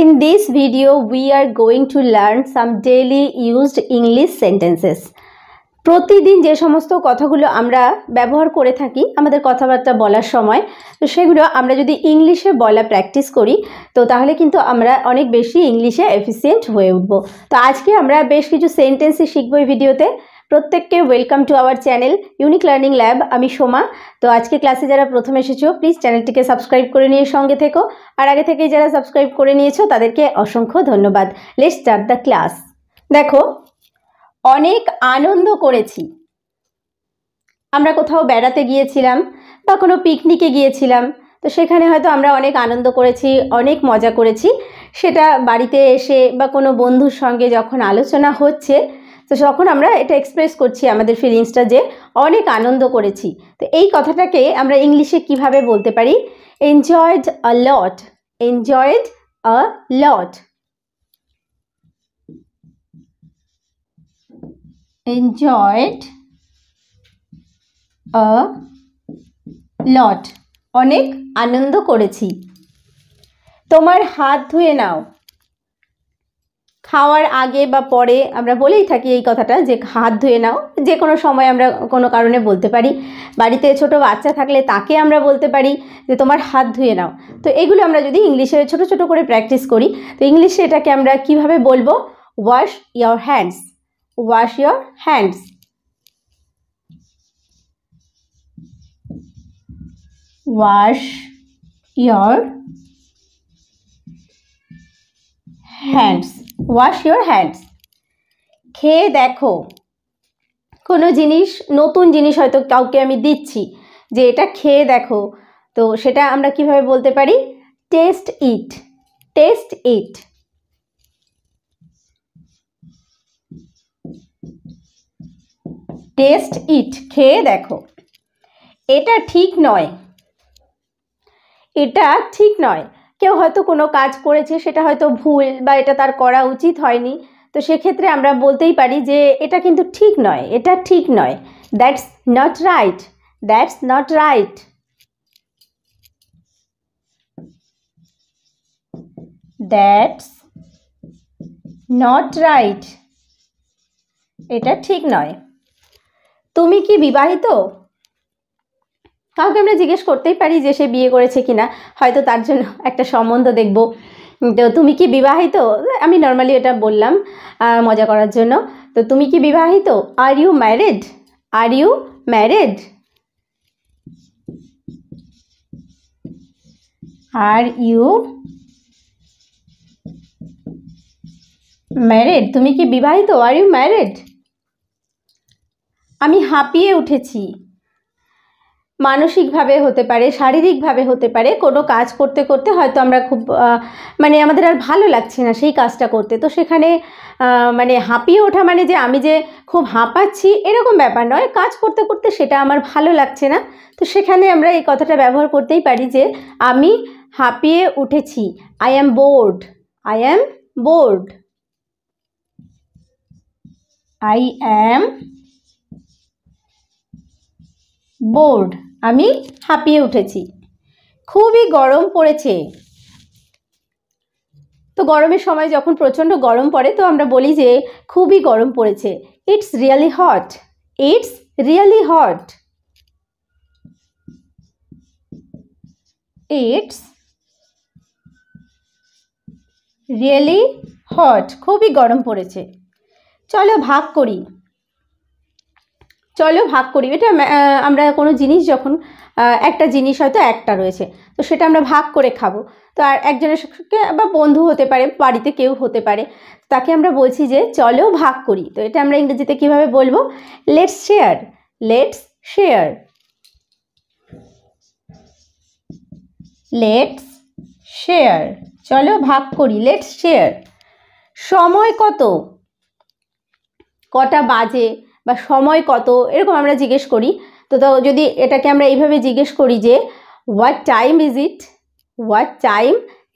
In this video, we are going to learn some daily used English sentences. প্রতিদিন যে সমস্ত কথাগুলো আমরা ব্যবহার করে থাকি আমাদের কথাবার্তা বলার সময়, তো সেগুলো আমরা যদি ইংলিশে বলা প্র্যাকটিস করি তো তাহলে কিন্তু আমরা অনেক বেশি ইংলিশে এফিসিয়েন্ট হয়ে উঠব। তো আজকে আমরা বেশ কিছু সেন্টেন্সই শিখব এই ভিডিওতে। প্রত্যেককে welcome to our channel unique learning lab. আমি সোমা। তো আজকে ক্লাসে যারা প্রথম এসেছো প্লিজ চ্যানেলটিকে সাবস্ক্রাইব করে নিয়ে সঙ্গে থেকো, আর আগে থেকেই যারা সাবস্ক্রাইব করে নিয়েছো তাদেরকে অসংখ্য ধন্যবাদ। Let's start the class. দেখো, অনেক আনন্দ করেছি। আমরা কোথাও বেড়াতে গিয়েছিলাম বা কোনো পিকনিকে গিয়েছিলাম, তো সেখানে হয়তো আমরা অনেক আনন্দ করেছি, অনেক মজা করেছি। সেটা বাড়িতে এসে বা কোনো বন্ধুর সঙ্গে যখন আলোচনা হচ্ছে তো তখন আমরা এটা এক্সপ্রেস করছি আমাদের ফিলিংসটা যে অনেক আনন্দ করেছি। তো এই কথাটাকে আমরা ইংলিশে কিভাবে বলতে পারি? Enjoyed a lot. Enjoyed a lot. enjoyed a lot, অনেক আনন্দ করেছি। তোমার হাত ধুয়ে নাও। খাওয়ার আগে বা পরে আমরা বলেই থাকি এই কথাটা যে হাত ধুয়ে নাও, যে কোনো সময় আমরা কোনো কারণে বলতে পারি। বাড়িতে ছোট বাচ্চা থাকলে তাকে আমরা বলতে পারি যে তোমার হাত ধুয়ে নাও। তো এগুলো আমরা যদি ইংলিশে ছোট ছোট করে প্র্যাকটিস করি তো ইংলিশে এটাকে আমরা কিভাবে বলবো? Wash your hands. Wash your hands. Wash your hands. Wash your hands. খেয়ে দেখো। কোনো জিনিস, নতুন জিনিস হয়তো কাউকে আমি দিচ্ছি যে এটা খেয়ে দেখো, তো সেটা আমরা কিভাবে বলতে পারি? টেস্ট ইট। টেস্ট ইট। টেস্ট ইট, খেয়ে দেখো। এটা ঠিক নয়। এটা ঠিক নয়। কেউ হয়তো কোনো কাজ করেছে, সেটা হয়তো ভুল বা এটা তার করা উচিত হয়নি, তো সেক্ষেত্রে আমরা বলতেই পারি যে এটা কিন্তু ঠিক নয়, এটা ঠিক নয়। That's not right. That's not right. That's not right. এটা ঠিক নয়। তুমি কি বিবাহিত? কাউকে আমরা জিজ্ঞেস করতেই পারি যে সে বিয়ে করেছে কিনা, হয়তো তার জন্য একটা সম্বন্ধ দেখব। তো তুমি কি বিবাহিত, আমি নর্মালি এটা বললাম মজা করার জন্য। তো তুমি কি বিবাহিত? Are you married? Are you married? Are you married? তুমি কি বিবাহিত? Are you married? আমি হাঁপিয়ে উঠেছি। মানসিকভাবে হতে পারে, শারীরিকভাবে হতে পারে। কোনো কাজ করতে করতে হয়তো আমরা খুব আমাদের আর ভালো লাগছে না সেই কাজটা করতে, তো সেখানে হাঁপিয়ে ওঠা মানে যে আমি যে খুব হাঁপাচ্ছি এরকম ব্যাপার নয়। কাজ করতে করতে সেটা আমার ভালো লাগছে না, তো সেখানে আমরা এই কথাটা ব্যবহার করতেই পারি যে আমি হাঁপিয়ে উঠেছি। I am board. I am board. I am board. আমি হাঁপিয়ে উঠেছি। খুবই গরম পড়েছে। তো গরমের সময় যখন প্রচণ্ড গরম পড়ে তো আমরা বলি যে খুবই গরম পড়েছে। It's really hot. It's really hot. It's really hot. খুবই গরম পড়েছে। চলো ভাগ করি। চলো ভাগ করি, এটা আমরা কোনো জিনিস যখন একটা জিনিস হয়তো একটা রয়েছে তো সেটা আমরা ভাগ করে খাবো, তো আর একজনের সঙ্গে বা বন্ধু হতে পারে, বাড়িতে কেউ হতে পারে, তাকে আমরা বলছি যে চলো ভাগ করি। তো এটা আমরা ইংরেজিতে কিভাবে বলবো? Let's share. Let's share. Let's share. চলো ভাগ করি। Let's share. সময় কত? কটা বাজে বা সময় কত এরকম আমরা জিজ্ঞেস করি। তো যদি এটাকে আমরা এইভাবে জিজ্ঞেস করি যে what time is it? What time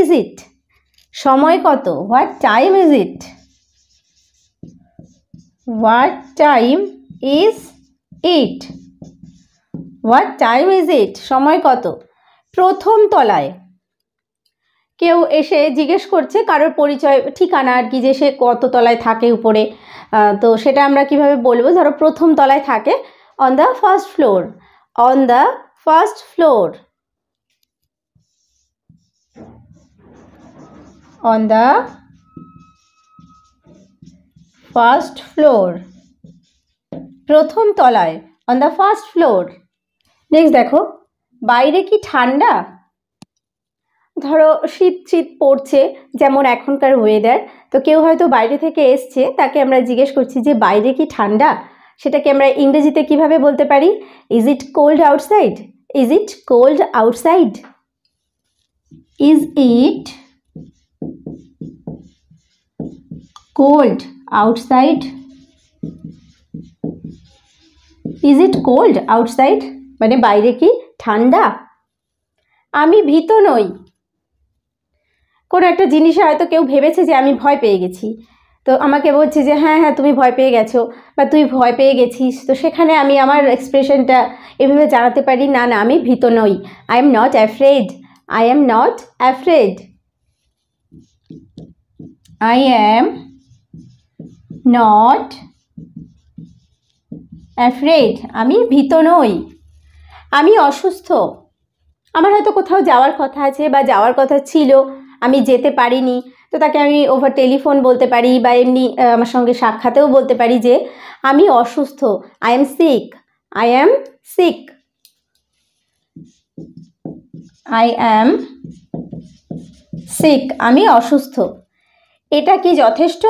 is it? সময় কত? What time is it? What time is it? What time is it? সময় কত? প্রথম তলায়। কেউ এসে জিজ্ঞেস করছে কারোর পরিচয় ঠিকানা আর কি, যে সে কত তলায় থাকে উপরে, তো সেটা আমরা কিভাবে বলবো? ধরো প্রথম তলায় থাকে, on the first floor, on the first floor, on the first floor, প্রথম তলায়, on the first floor. Next দেখো, বাইরে কি ঠান্ডা? ধরো শীত শীত পড়ছে, যেমন এখনকার ওয়েদার, তো কেউ হয়তো বাইরে থেকে এসছে, তাকে আমরা জিজ্ঞেস করছি যে বাইরে কি ঠান্ডা? সেটাকে আমরা ইংরেজিতে কিভাবে বলতে পারি? Is it cold outside? Is it cold outside? Is it cold outside? Is it cold outside মানে বাইরে কি ঠান্ডা? আমি ভীত নই। কোনো একটা জিনিসে হয়তো কেউ ভেবেছে যে আমি ভয় পেয়ে গেছি, তো আমাকে বলছে যে হ্যাঁ হ্যাঁ তুমি ভয় পেয়ে গেছো বা তুই ভয় পেয়ে গেছিস, তো সেখানে আমি আমার এক্সপ্রেশনটা এভাবে জানাতে পারি, না না আমি ভীত নই, I am not afraid, I am not afraid, I am not afraid, আমি ভীত নই। আমি অসুস্থ, আমার হয়তো কোথাও যাওয়ার কথা আছে বা যাওয়ার কথা ছিল, আমি যেতে পারিনি, তো তাকে আমি ওভার টেলিফোন বলতে পারি বা এমনি আমার সঙ্গে সাক্ষাতেও বলতে পারি যে আমি অসুস্থ, I am sick, I am sick, I am sick, আমি অসুস্থ। এটা কি যথেষ্ট?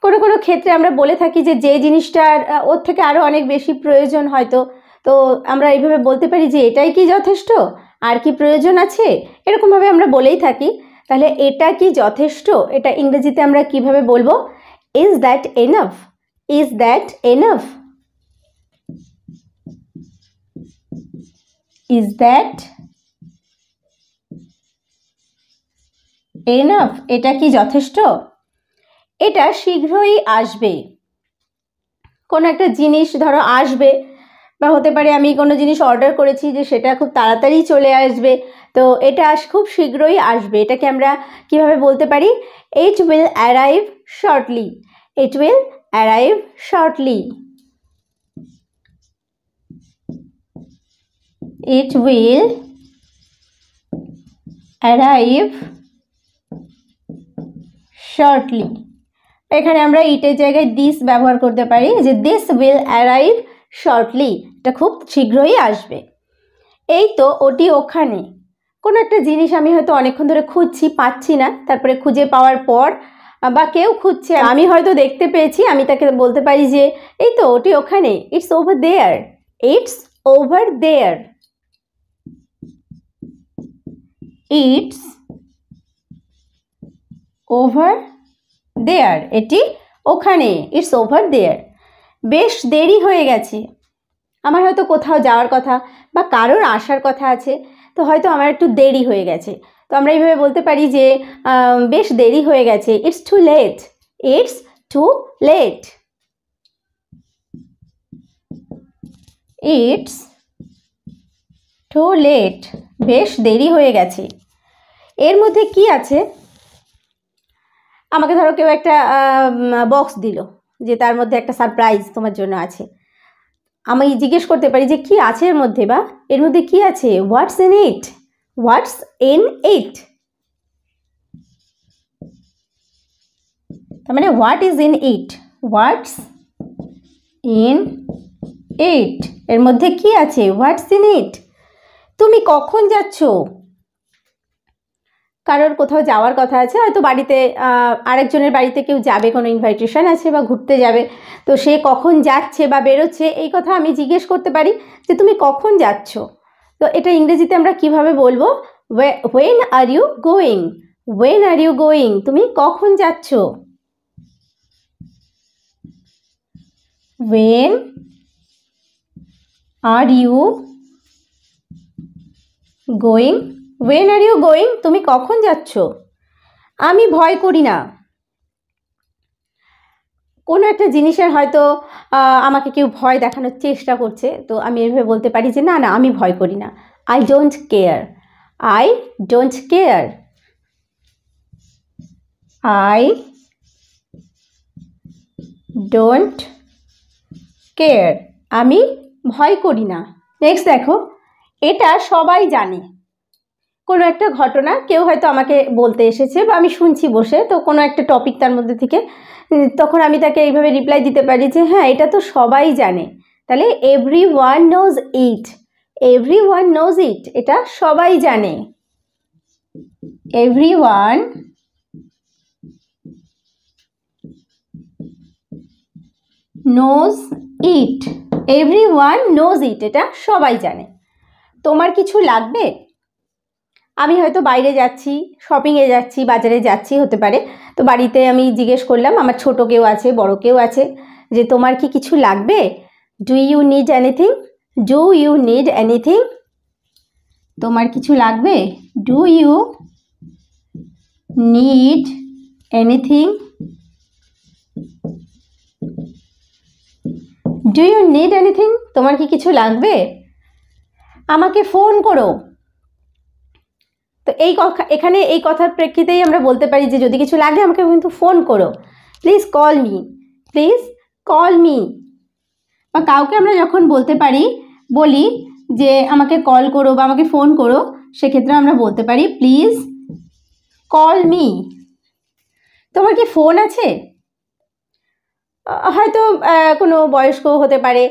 কোনো কোনো ক্ষেত্রে আমরা বলে থাকি যে যে জিনিসটার ওর থেকে আরও অনেক বেশি প্রয়োজন হয়তো, তো আমরা এইভাবে বলতে পারি যে এটাই কি যথেষ্ট, আর কি প্রয়োজন আছে, এরকমভাবে আমরা বলেই থাকি। তাহলে এটা কি যথেষ্ট, এটা ইংরেজিতে আমরা কিভাবে বলবো? Is that enough? Is that enough? Is that enough? এটা কি যথেষ্ট? এটা শীঘ্রই আসবে। কোনো একটা জিনিস ধরো আসবে, বা হতে পারে আমি কোনো জিনিস অর্ডার করেছি যে সেটা খুব তাড়াতাড়ি চলে আসবে, তো এটা খুব শীঘ্রই আসবে, এটাকে আমরা কিভাবে বলতে পারি? It will arrive shortly, it will arrive shortly, it will arrive shortly. এখানে আমরা ইটের জায়গায় দিস ব্যবহার করতে পারি, যে দিস উইল অ্যারাইভ শর্টলি, এটা খুব শীঘ্রই আসবে। এই তো ওটি ওখানে, কোনো একটা জিনিস আমি হয়তো অনেকক্ষণ ধরে খুঁজছি, পাচ্ছি না, তারপরে খুঁজে পাওয়ার পর বা কেউ খুঁজছে, আমি হয়তো দেখতে পেয়েছি, আমি তাকে বলতে পারি যে এই তো ওটি ওখানে, it's over there, it's over there, it's over there, এটি ওখানে, ইটস ওভার দেয়ার। বেশ দেরি হয়ে গেছে, আমার হয়তো কোথাও যাওয়ার কথা বা কারোর আসার কথা আছে, তো হয়তো আমার একটু দেরি হয়ে গেছে, তো আমরা এইভাবে বলতে পারি যে বেশ দেরি হয়ে গেছে, it's too late, it's too late, it's too late, বেশ দেরি হয়ে গেছে। এর মধ্যে কি আছে? আমাকে ধরো কেউ একটা বক্স দিল যে তার মধ্যে একটা সারপ্রাইজ তোমার জন্য আছে, আমি জিজ্ঞেস করতে পারি যে কি আছে এর মধ্যে, বা এর মধ্যে কি আছে, হোয়াটস in it, what's in it, তার মানে what is in it, what's in it, এর মধ্যে কি আছে, হোয়াটস ইন ইট। তুমি কখন যাচ্ছ? কারোর কোথাও যাওয়ার কথা আছে, হয়তো বাড়িতে আরেকজনের বাড়িতে কেউ যাবে, কোনো ইনভাইটেশন আছে বা ঘুরতে যাবে, তো সে কখন যাচ্ছে বা বেরোচ্ছে এই কথা আমি জিজ্ঞেস করতে পারি যে তুমি কখন যাচ্ছ। তো এটা ইংরেজিতে আমরা কিভাবে বলবো? When are you going, when are you going, তুমি কখন যাচ্ছ, when are you going, when are you going, তুমি কখন যাচ্ছ। আমি ভয় করি না, কোনো একটা জিনিসের হয়তো আমাকে কেউ ভয় দেখানোর চেষ্টা করছে, তো আমি এভাবে বলতে পারি যে না না আমি ভয় করি না, I don't care, I don't care. I don't care. আমি ভয় করি না। নেক্সট দেখো, এটা সবাই জানে। কোনো একটা ঘটনা কেউ হয়তো আমাকে বলতে এসেছে বা আমি শুনছি বসে, তো কোনো একটা টপিক তার মধ্যে থেকে, তখন আমি তাকে এইভাবে রিপ্লাই দিতে পারি যে হ্যাঁ এটা তো সবাই জানে। তাহলে everyone knows it. everyone knows it, এটা সবাই জানে। everyone knows it. everyone knows it, এটা সবাই জানে। তোমার কিছু লাগবে? আমি হয়তো বাইরে যাচ্ছি, শপিংয়ে যাচ্ছি, বাজারে যাচ্ছি হতে পারে, তো বাড়িতে আমি জিজ্ঞেস করলাম, আমার ছোট কেউ আছে, বড় কেউ আছে, যে তোমার কি কিছু লাগবে? Do you need anything? Do you need anything? তোমার কিছু লাগবে? Do you need anything? Do you need anything? তোমার কি কিছু লাগবে? আমাকে ফোন করো। তো এখানে এই কথার প্রেক্ষিতেই আমরা বলতে পারি যে যদি কিছু লাগে আমাকে কিন্তু ফোন করো। Please call me, please call me. বা কাউকে আমরা যখন বলি যে আমাকে কল করো বা আমাকে ফোন করো, সেক্ষেত্রে আমরা বলতে পারি প্লিজ কল মি। তোমার কি ফোন আছে? হয়তো কোনো বয়স্ক হতে পারে,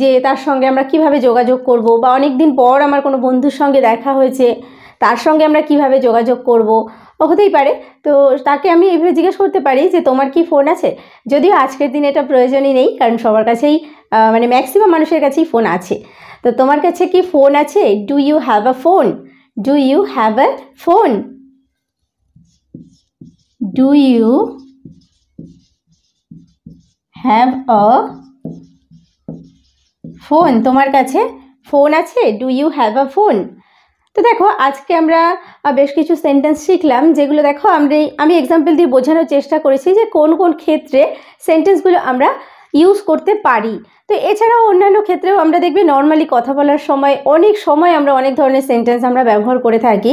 যে তার সঙ্গে আমরা কিভাবে যোগাযোগ করব, বা অনেক দিন পর আমার কোনো বন্ধুর সঙ্গে দেখা হয়েছে, তার সঙ্গে আমরা কিভাবে যোগাযোগ করব, হতেই পারে। তো তাকে আমি এইভাবে জিজ্ঞেস করতে পারি যে তোমার কি ফোন আছে? যদিও আজকের দিনে এটা প্রয়োজনই নেই, কারণ সবার কাছেই মানে ম্যাক্সিমাম মানুষের কাছেই ফোন আছে। তো তোমার কাছে কি ফোন আছে? Do you have a phone? Do you have a phone? Do you have a phone? তোমার কাছে ফোন আছে? Do you have a phone? তো দেখো আজকে আমরা বেশ কিছু সেন্টেন্স শিখলাম, যেগুলো দেখো আমি এক্সাম্পল দিয়ে বোঝানোর চেষ্টা করেছি যে কোন কোন ক্ষেত্রে সেন্টেন্সগুলো আমরা ইউজ করতে পারি। তো এছাড়াও অন্যান্য ক্ষেত্রেও আমরা দেখবে নর্মালি কথা বলার সময় অনেক সময় আমরা অনেক ধরনের সেন্টেন্স আমরা ব্যবহার করে থাকি।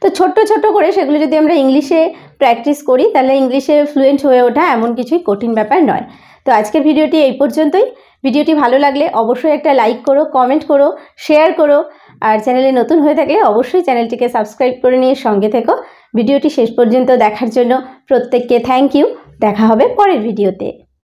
তো ছোট্ট ছোট্ট করে সেগুলো যদি আমরা ইংলিশে প্র্যাকটিস করি, তাহলে ইংলিশে ফ্লুয়েন্ট হয়ে ওঠা এমন কিছুই কঠিন ব্যাপার নয়। তো আজকের ভিডিওটি এই পর্যন্তই। ভিডিওটি ভালো লাগলে অবশ্যই একটা লাইক করো, কমেন্ট করো, শেয়ার করো, আর চ্যানেলে নতুন হয়ে থাকলে অবশ্যই চ্যানেলটিকে সাবস্ক্রাইব করে নিয়ে সঙ্গে থেকো। ভিডিওটি শেষ পর্যন্ত দেখার জন্য প্রত্যেককে থ্যাংক ইউ। দেখা হবে পরের ভিডিওতে।